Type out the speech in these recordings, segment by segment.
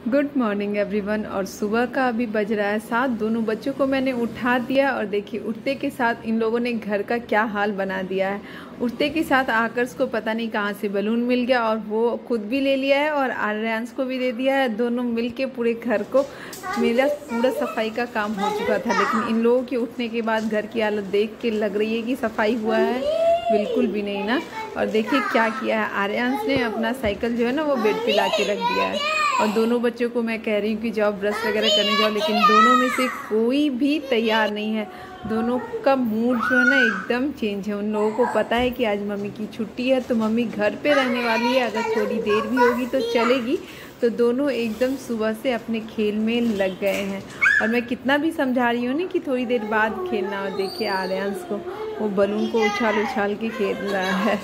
Good morning everyone. और सुबह का अभी बज रहा है 7। दोनों बच्चों को मैंने उठा दिया और देखिए उठते के साथ इन लोगों ने घर का क्या हाल बना दिया है। उठते के साथ आकर्ष को पता नहीं कहाँ से बलून मिल गया और वो खुद भी ले लिया है और आर्यांश को भी दे दिया है। दोनों मिलके पूरे घर को, मेरा पूरा सफाई का काम हो चुका था, लेकिन इन लोगों के उठने के बाद घर की हालत देख के लग रही है कि सफाई हुआ है, बिल्कुल भी नहीं ना। और देखिए क्या किया है, आर्यांश ने अपना साइकिल जो है ना वो बेड पे ला के रख दिया है। और दोनों बच्चों को मैं कह रही हूँ कि जाओ ब्रश वगैरह करने जाओ, लेकिन दोनों में से कोई भी तैयार नहीं है। दोनों का मूड जो है ना एकदम चेंज है। उन लोगों को पता है कि आज मम्मी की छुट्टी है तो मम्मी घर पे रहने वाली है, अगर थोड़ी देर भी होगी तो चलेगी। तो दोनों एकदम सुबह से अपने खेल में लग गए हैं और मैं कितना भी समझा रही हूँ ना कि थोड़ी देर बाद खेलना। और देखिए आर्यांश को, वो बलून को उछाल उछाल के खेल रहा है।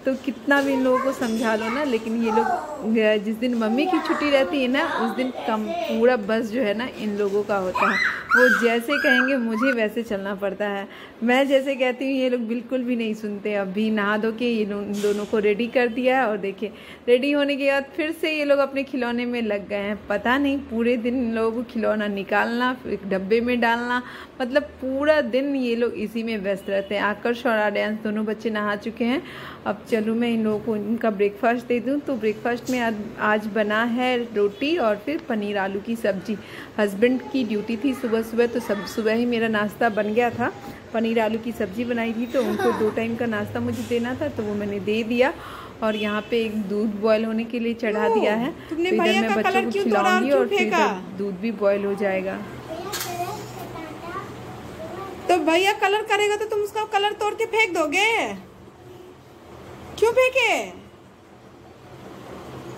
तो कितना भी इन लोगों को समझा लो ना, लेकिन ये लोग जिस दिन मम्मी की छुट्टी रहती है ना उस दिन कम पूरा बस जो है ना इन लोगों का होता है। वो जैसे कहेंगे मुझे वैसे चलना पड़ता है, मैं जैसे कहती हूँ ये लोग बिल्कुल भी नहीं सुनते। अभी नहा धो के ये दोनों को रेडी कर दिया है और देखिए रेडी होने के बाद फिर से ये लोग अपने खिलौने में लग गए हैं। पता नहीं पूरे दिन इन लोगों को खिलौना निकालना, फिर डब्बे में डालना, मतलब पूरा दिन ये लोग इसी में व्यस्त रहते हैं। आकर्ष और आर्यांश दोनों बच्चे नहा चुके हैं। अब चलूँ मैं इन लोगों को इनका ब्रेकफास्ट दे दूँ। तो ब्रेकफास्ट में आज बना है रोटी और फिर पनीर आलू की सब्जी। हस्बैंड की ड्यूटी थी सुबह सुबह, तो सब सुबह ही मेरा नाश्ता बन गया था। पनीर आलू की सब्जी बनाई थी तो उनको 2 टाइम का नाश्ता मुझे देना था, तो वो मैंने दे दिया। और यहाँ पे एक दूध बॉयल होने के लिए चढ़ा दिया है, तो इधर मैं बच्चों को खिलाऊंगी और फिर दूध भी बॉयल हो जाएगा। तो भैया कलर करेगा तो तुम उसका कलर तोड़ के फेंक दोगे? क्यों फेंके?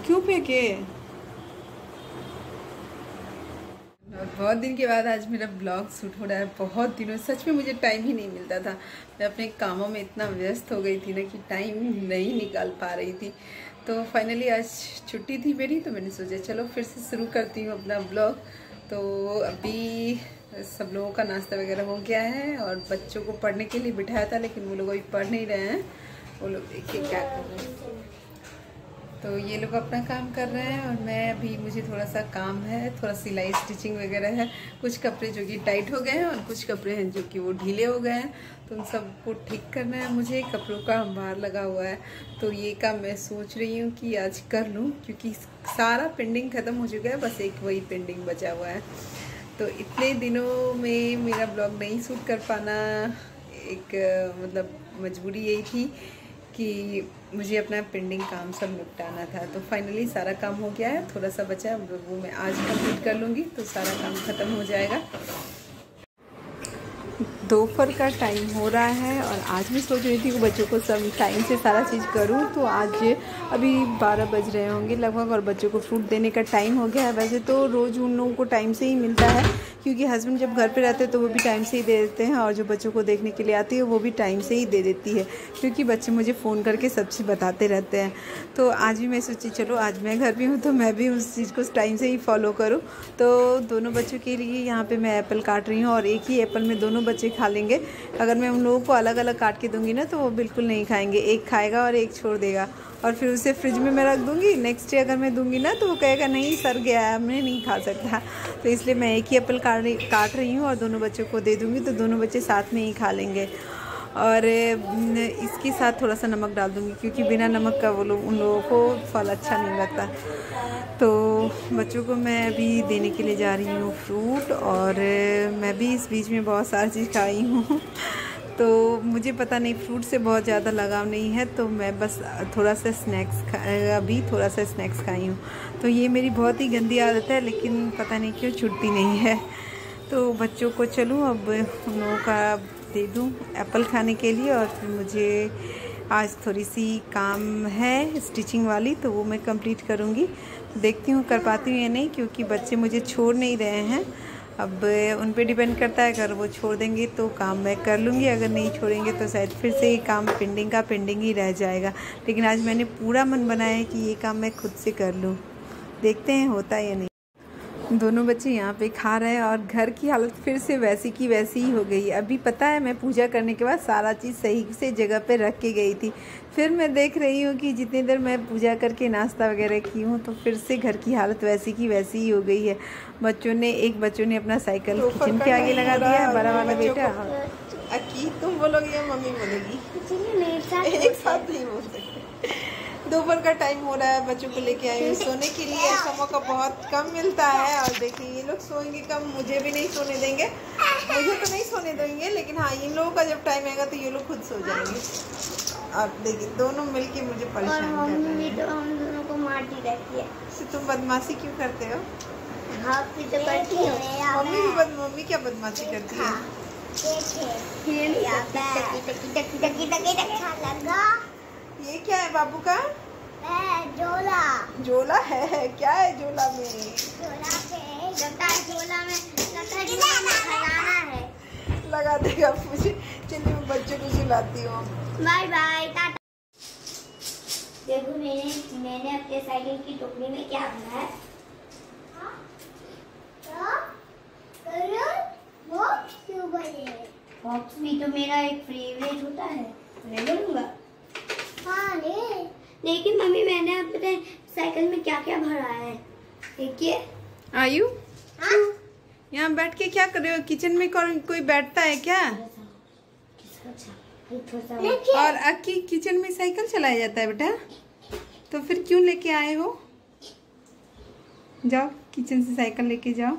क्यों फेंके? बहुत दिन के बाद आज मेरा ब्लॉग शूट हो रहा है। बहुत दिनों, सच में मुझे टाइम ही नहीं मिलता था। मैं अपने कामों में इतना व्यस्त हो गई थी ना कि टाइम नहीं निकाल पा रही थी। तो फाइनली आज छुट्टी थी मेरी, तो मैंने सोचा चलो फिर से शुरू करती हूँ अपना ब्लॉग। तो अभी सब लोगों का नाश्ता वगैरह हो गया है और बच्चों को पढ़ने के लिए बिठाया था, लेकिन वो लोग अभी पढ़ नहीं रहे हैं। वो लोग देखिए क्या कर रहे हैं। तो ये लोग अपना काम कर रहे हैं और मैं अभी, मुझे थोड़ा सा काम है, थोड़ा सिलाई स्टिचिंग वगैरह है। कुछ कपड़े जो कि टाइट हो गए हैं और कुछ कपड़े हैं जो कि वो ढीले हो गए हैं, तो उन सबको ठीक करना है मुझे। कपड़ों का अंबार लगा हुआ है, तो ये काम मैं सोच रही हूँ कि आज कर लूँ, क्योंकि सारा पेंडिंग ख़त्म हो चुका है, बस एक वही पेंडिंग बचा हुआ है। तो इतने दिनों में मेरा ब्लॉग नहीं शूट कर पाना, एक मतलब मजबूरी यही थी कि मुझे अपना पेंडिंग काम सब निपटाना था। तो फाइनली सारा काम हो गया है, थोड़ा सा बचा है वो मैं आज कंप्लीट कर लूँगी, तो सारा काम ख़त्म हो जाएगा। दोपहर का टाइम हो रहा है और आज मैं सोच रही थी कि बच्चों को सब टाइम से सारा चीज़ करूं। तो आज अभी 12 बज रहे होंगे लगभग और बच्चों को फ्रूट देने का टाइम हो गया है। वैसे तो रोज़ उन लोगों को टाइम से ही मिलता है, क्योंकि हस्बैंड जब घर पे रहते हैं तो वो भी टाइम से ही दे देते हैं, और जो बच्चों को देखने के लिए आती है वो भी टाइम से ही दे देती है, क्योंकि बच्चे मुझे फ़ोन करके सब चीज़ बताते रहते हैं। तो आज भी मैं सोची चलो आज मैं घर पे हूँ तो मैं भी उस चीज़ को टाइम से ही फॉलो करूँ। तो दोनों बच्चों के लिए यहाँ पर मैं एप्पल काट रही हूँ और एक ही एप्पल में दोनों बच्चे खा लेंगे। अगर मैं उन लोगों को अलग अलग काट के दूंगी ना तो वो बिल्कुल नहीं खाएंगे, एक खाएगा और एक छोड़ देगा, और फिर उसे फ्रिज में मैं रख दूंगी। नेक्स्ट डे अगर मैं दूंगी ना तो वो कहेगा नहीं सड़ गया है, मैं नहीं खा सकता। तो इसलिए मैं एक ही एप्पल काट रही हूँ और दोनों बच्चों को दे दूंगी, तो दोनों बच्चे साथ में ही खा लेंगे। और इसके साथ थोड़ा सा नमक डाल दूंगी, क्योंकि बिना नमक का उन लोगों को फल अच्छा नहीं लगता। तो बच्चों को मैं अभी देने के लिए जा रही हूँ फ्रूट, और मैं भी इस बीच में बहुत सारी चीज़ खाई हूँ। तो मुझे पता नहीं, फ्रूट से बहुत ज़्यादा लगाव नहीं है, तो मैं बस थोड़ा सा अभी थोड़ा सा स्नैक्स खाई हूँ। तो ये मेरी बहुत ही गंदी आदत है, लेकिन पता नहीं क्यों छूटती नहीं है। तो बच्चों को चलूँ अब उन लोगों का दे दूँ एप्पल खाने के लिए, और फिर मुझे आज थोड़ी सी काम है स्टिचिंग वाली, तो वो मैं कंप्लीट करूँगी। देखती हूँ कर पाती हूँ या नहीं, क्योंकि बच्चे मुझे छोड़ नहीं रहे हैं। अब उन पे डिपेंड करता है, अगर वो छोड़ देंगे तो काम मैं कर लूँगी, अगर नहीं छोड़ेंगे तो शायद फिर से ये काम पेंडिंग का पेंडिंग ही रह जाएगा। लेकिन आज मैंने पूरा मन बनाया है कि ये काम मैं खुद से कर लूँ, देखते हैं होता है या नहीं। दोनों बच्चे यहाँ पे खा रहे हैं और घर की हालत फिर से वैसी की वैसी ही हो गई। अभी पता है मैं पूजा करने के बाद सारा चीज़ सही से जगह पे रख के गई थी, फिर मैं देख रही हूँ कि जितनी देर मैं पूजा करके नाश्ता वगैरह की हूँ तो फिर से घर की हालत वैसी की वैसी ही हो गई है। एक बच्चों ने अपना साइकिल किचन के आगे लगा दिया है, बड़ा वाला बेटा। अक्की तुम बोलोगी या मम्मी बोलेगी? एक साथ नहीं बोल सकते। दोपहर का टाइम हो रहा है, बच्चों को लेके आई हूँ सोने के लिए। ऐसा मौका बहुत कम मिलता है और देखिए ये लोग सोएंगे कम, मुझे भी नहीं सोने देंगे। मुझे तो नहीं सोने देंगे, लेकिन हाँ इन लोगों का जब टाइम आएगा तो ये लोग खुद सो जाएंगे। और देखिए दोनों मिलके मुझे परेशान कर रहे हैं। हम दोनों को मारती रहती है। तो तुम बदमाशी क्यों करते हो? हाँ फिर तो करती हो। मम्मी क्या बदमाशी करती है? ये क्या है बाबू का? झोला। झोला है? क्या है झोला में? झोला में खजाना है। लगा देगा मुझे। चलिए मैं बच्चों को सुलाती हूँ। Bye bye tata. देखो मैंने अपने साइकिल की टोकरी में क्या भरा है। बॉक्स भी तो मेरा एक फेवरेट होता है, ले लूंगा। हाँ ले। लेकिन मम्मी मैंने अपने साइकिल में क्या क्या भरा है देखिए। आयु यहाँ बैठ के क्या कर रहे हो? किचन में कोई बैठता है क्या? और अक्की किचन में साइकिल चलाया जाता है बेटा, तो फिर क्यों लेके आए हो? जाओ किचन से साइकिल लेके जाओ।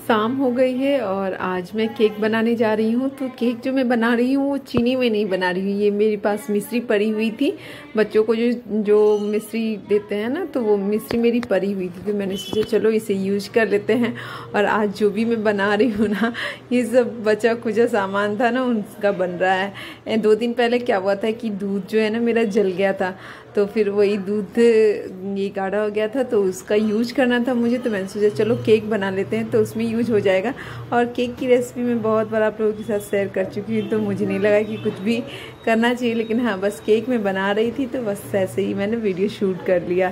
शाम हो गई है और आज मैं केक बनाने जा रही हूँ। तो केक जो मैं बना रही हूँ वो चीनी में नहीं बना रही हूँ। ये मेरे पास मिश्री पड़ी हुई थी, बच्चों को जो मिश्री देते हैं ना, तो वो मिश्री मेरी पड़ी हुई थी, तो मैंने सोचा चलो इसे यूज कर लेते हैं। और आज जो भी मैं बना रही हूँ ना, ये सब बचा खुचा सामान था ना, उनका बन रहा है। 2 दिन पहले क्या हुआ था कि दूध जो है ना मेरा जल गया था, तो फिर वही दूध ये गाढ़ा हो गया था, तो उसका यूज करना था मुझे। तो मैंने सोचा चलो केक बना लेते हैं, तो उसमें यूज हो जाएगा। और केक की रेसिपी मैं बहुत बार आप लोगों के साथ शेयर कर चुकी हूँ, तो मुझे नहीं लगा कि कुछ भी करना चाहिए। लेकिन हाँ, बस केक मैं बना रही थी तो बस ऐसे ही मैंने वीडियो शूट कर लिया।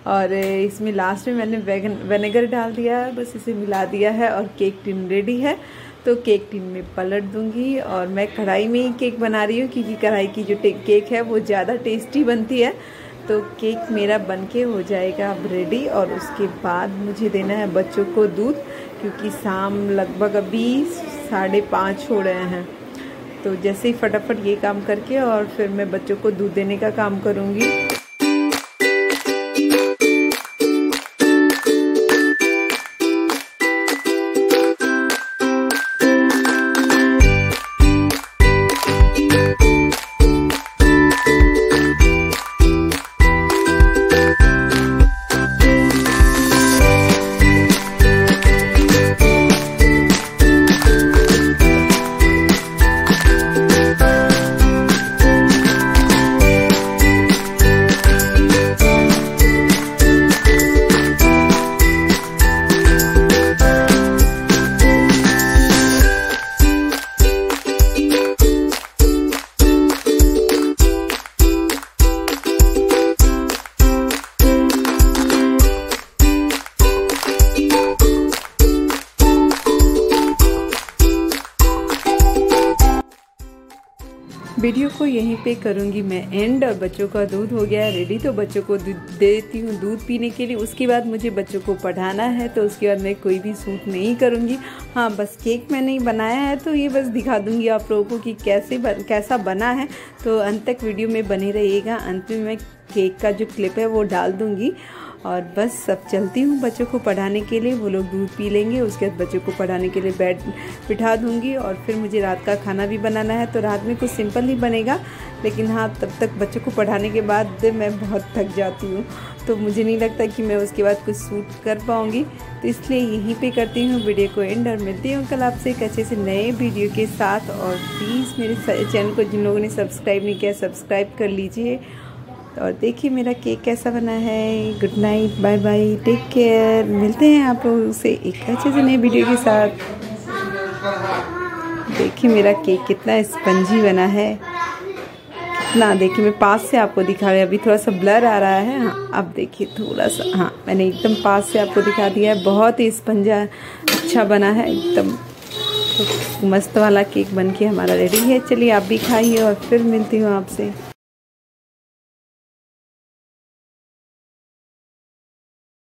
और इसमें लास्ट में मैंने विनेगर डाल दिया, बस इसे मिला दिया है और केक टिन रेडी है। तो केक टिन में पलट दूंगी। और मैं कढ़ाई में ही केक बना रही हूँ क्योंकि कढ़ाई की जो केक है वो ज़्यादा टेस्टी बनती है। तो केक मेरा बनके हो जाएगा अब रेडी। और उसके बाद मुझे देना है बच्चों को दूध, क्योंकि शाम लगभग अभी 5:30 हो रहे हैं। तो जैसे ही फटाफट ये काम करके और फिर मैं बच्चों को दूध देने का काम करूँगी। वीडियो को यहीं पे करूँगी मैं एंड। और बच्चों का दूध हो गया है रेडी, तो बच्चों को देती हूँ दूध पीने के लिए। उसके बाद मुझे बच्चों को पढ़ाना है, तो उसके बाद मैं कोई भी शूट नहीं करूँगी। हाँ, बस केक मैंने ही बनाया है, तो ये बस दिखा दूँगी आप लोगों को कि कैसा बना है। तो अंत तक वीडियो में बने रहिएगा। अंत में मैं केक का जो क्लिप है वो डाल दूँगी। और बस अब चलती हूँ बच्चों को पढ़ाने के लिए। वो लोग दूध पी लेंगे, उसके बाद बच्चों को पढ़ाने के लिए बिठा दूँगी। और फिर मुझे रात का खाना भी बनाना है, तो रात में कुछ सिंपल ही बनेगा। लेकिन हाँ, तब तक बच्चों को पढ़ाने के बाद मैं बहुत थक जाती हूँ, तो मुझे नहीं लगता कि मैं उसके बाद कुछ शूट कर पाऊँगी। तो इसलिए यहीं पे करती हूँ वीडियो को एंड। और मिलती हूँ कल आपसे एक अच्छे से नए वीडियो के साथ। और प्लीज़ मेरे चैनल को जिन लोगों ने सब्सक्राइब नहीं किया, सब्सक्राइब कर लीजिए। और देखिए मेरा केक कैसा बना है। Good night, bye bye, take care. मिलते हैं आप लोगों से एक अच्छे से नए वीडियो के साथ। देखिए मेरा केक कितना स्पंजी बना है, कितना, देखिए मैं पास से आपको दिखा रही हूँ, अभी थोड़ा सा ब्लर आ रहा है। हाँ अब देखिए थोड़ा सा, हाँ मैंने एकदम पास से आपको दिखा दिया है। बहुत ही स्पंजा अच्छा बना है एकदम, तो मस्त वाला केक बन के हमारा रेडी है। चलिए आप भी खाइए और फिर मिलती हूँ आपसे।